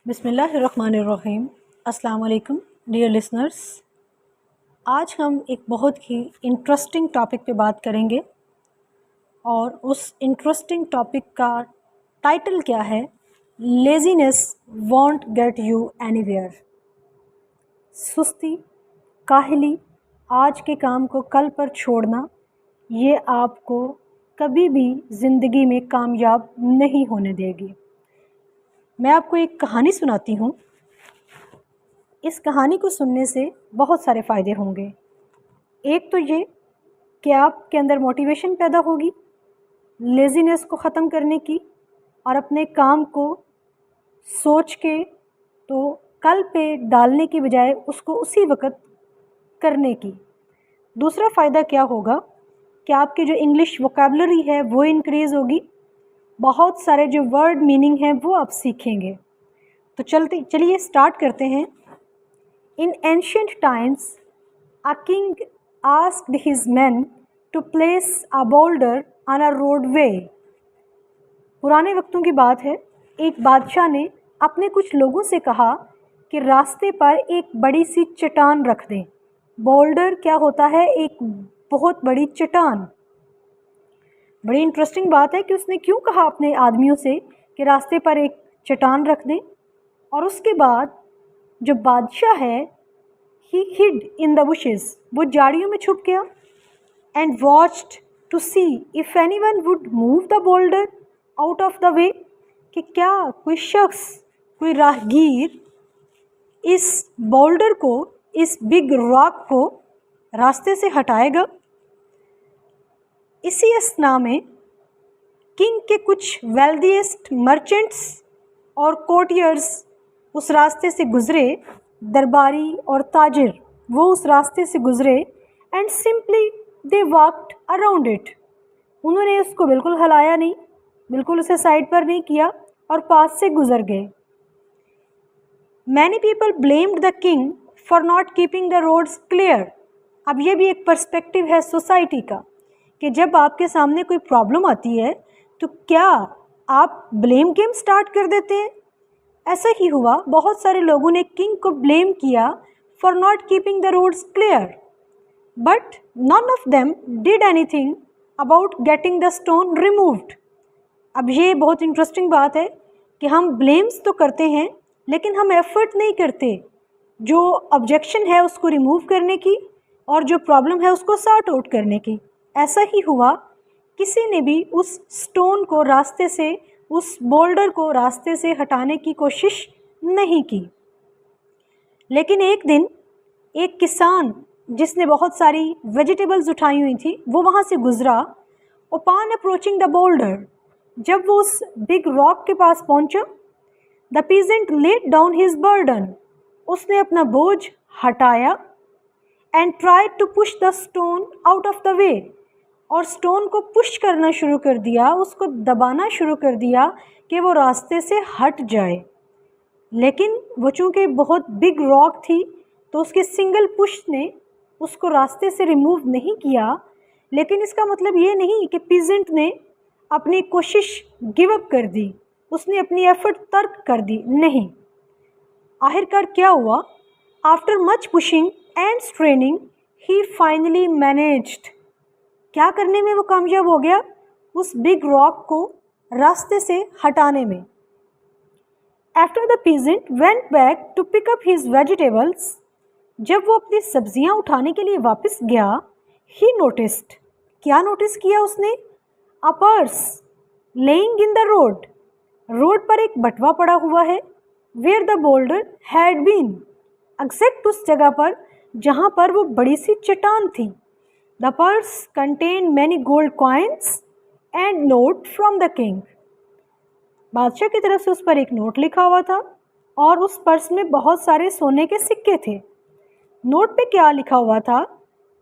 बिस्मिल्लाहिर्रहमानिर्रहीम। अस्सलाम वालेकुम डियर लिसनर्स। आज हम एक बहुत ही इंटरेस्टिंग टॉपिक पे बात करेंगे और उस इंटरेस्टिंग टॉपिक का टाइटल क्या है? Laziness want get you anywhere. सुस्ती, काहली, आज के काम को कल पर छोड़ना, ये आपको कभी भी ज़िंदगी में कामयाब नहीं होने देगी। मैं आपको एक कहानी सुनाती हूँ। इस कहानी को सुनने से बहुत सारे फ़ायदे होंगे। एक तो ये कि आपके अंदर मोटिवेशन पैदा होगी लेज़ीनेस को ख़त्म करने की और अपने काम को सोच के तो कल पे डालने की बजाय उसको उसी वक़्त करने की। दूसरा फ़ायदा क्या होगा कि आपकी जो इंग्लिश वोकैबुलरी है वो इंक्रीज़ होगी, बहुत सारे जो वर्ड मीनिंग हैं वो आप सीखेंगे। तो चलिए स्टार्ट करते हैं। In ancient times, a king asked his men to place a boulder on a roadway. पुराने वक्तों की बात है। एक बादशाह ने अपने कुछ लोगों से कहा कि रास्ते पर एक बड़ी सी चट्टान रख दें। बोल्डर क्या होता है? एक बहुत बड़ी चट्टान। बड़ी इंटरेस्टिंग बात है कि उसने क्यों कहा अपने आदमियों से कि रास्ते पर एक चट्टान रख दें। और उसके बाद जो बादशाह है he hid in the bushes, वो झाड़ियों में छुप गया and watched to see if anyone would move the boulder out of the way, कि क्या कोई शख्स, कोई राहगीर इस बोल्डर को, इस बिग रॉक को रास्ते से हटाएगा। इसी असना में किंग के कुछ वेल्दीएस्ट मर्चेंट्स और कोर्टियर्स उस रास्ते से गुज़रे। दरबारी और ताजिर वो उस रास्ते से गुज़रे and simply they walked around it. उन्होंने उसको बिल्कुल हिलाया नहीं, बिल्कुल उसे साइड पर नहीं किया और पास से गुज़र गए। Many people blamed the king for not keeping the roads clear. अब ये भी एक पर्सपेक्टिव है सोसाइटी का कि जब आपके सामने कोई प्रॉब्लम आती है तो क्या आप ब्लेम गेम स्टार्ट कर देते हैं? ऐसा ही हुआ। बहुत सारे लोगों ने किंग को ब्लेम किया for not keeping the roads clear, but none of them did anything about getting the stone removed. अब ये बहुत इंटरेस्टिंग बात है कि हम ब्लेम्स तो करते हैं लेकिन हम एफर्ट नहीं करते जो ऑब्जेक्शन है उसको रिमूव करने की और जो प्रॉब्लम है उसको सॉर्ट आउट करने की। ऐसा ही हुआ, किसी ने भी उस स्टोन को रास्ते से, उस बोल्डर को रास्ते से हटाने की कोशिश नहीं की। लेकिन एक दिन एक किसान जिसने बहुत सारी वेजिटेबल्स उठाई हुई थी वो वहाँ से गुज़रा। अपॉन अप्रोचिंग द बोल्डर, जब वो उस बिग रॉक के पास पहुँचा, the peasant let down his burden, उसने अपना बोझ हटाया and tried to push the stone out of the way, और स्टोन को पुश करना शुरू कर दिया, उसको दबाना शुरू कर दिया कि वो रास्ते से हट जाए। लेकिन वो चूँकि बहुत बिग रॉक थी तो उसके सिंगल पुश ने उसको रास्ते से रिमूव नहीं किया। लेकिन इसका मतलब ये नहीं कि पीजेंट ने अपनी कोशिश गिव अप कर दी, उसने अपनी एफर्ट तर्क कर दी, नहीं। आखिरकार क्या हुआ? After much pushing and straining he finally managed. क्या करने में वो कामयाब हो गया? उस बिग रॉक को रास्ते से हटाने में। After the peasant went back to pick up his vegetables, जब वो अपनी सब्जियां उठाने के लिए वापस गया, ही नोटिस्ड, क्या नोटिस किया उसने? A purse lying in the road, road पर एक बटवा पड़ा हुआ है। Where the boulder had been, exact उस जगह पर जहाँ पर वो बड़ी सी चट्टान थी। The purse contained many gold coins and note from the king. बादशाह की तरफ से उस पर एक नोट लिखा हुआ था और उस पर्स में बहुत सारे सोने के सिक्के थे। नोट पे क्या लिखा हुआ था?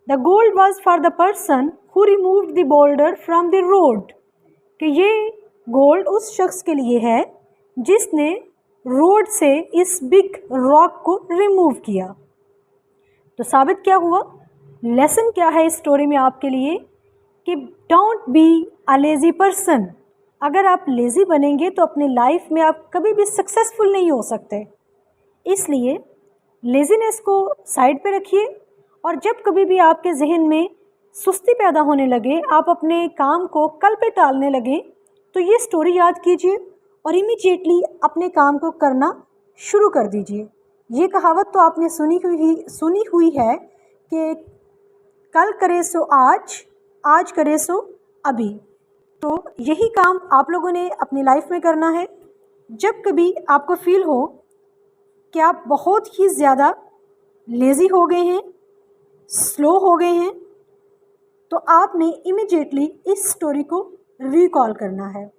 The gold was for the person who removed the boulder from the road, कि ये गोल्ड उस शख्स के लिए है जिसने रोड से इस बिग रॉक को रिमूव किया। तो साबित क्या हुआ? लेसन क्या है इस स्टोरी में आपके लिए कि don't be a lazy person, अगर आप लेज़ी बनेंगे तो अपनी लाइफ में आप कभी भी सक्सेसफुल नहीं हो सकते। इसलिए लेज़ीनेस को साइड पे रखिए और जब कभी भी आपके जहन में सुस्ती पैदा होने लगे, आप अपने काम को कल पे टालने लगे, तो ये स्टोरी याद कीजिए और इमीडिएटली अपने काम को करना शुरू कर दीजिए। ये कहावत तो आपने सुनी हुई है कि कल करे सो आज, आज करे सो अभी। तो यही काम आप लोगों ने अपनी लाइफ में करना है। जब कभी आपको फील हो कि आप बहुत ही ज़्यादा लेज़ी हो गए हैं, स्लो हो गए हैं, तो आपने इमीडिएटली इस स्टोरी को रिकॉल करना है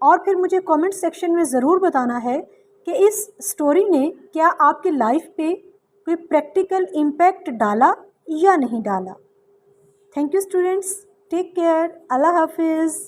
और फिर मुझे कमेंट सेक्शन में ज़रूर बताना है कि इस स्टोरी ने क्या आपकी लाइफ पे कोई प्रैक्टिकल इम्पैक्ट डाला या नहीं डाला। Thank you students, take care, अल्लाह हाफिज़।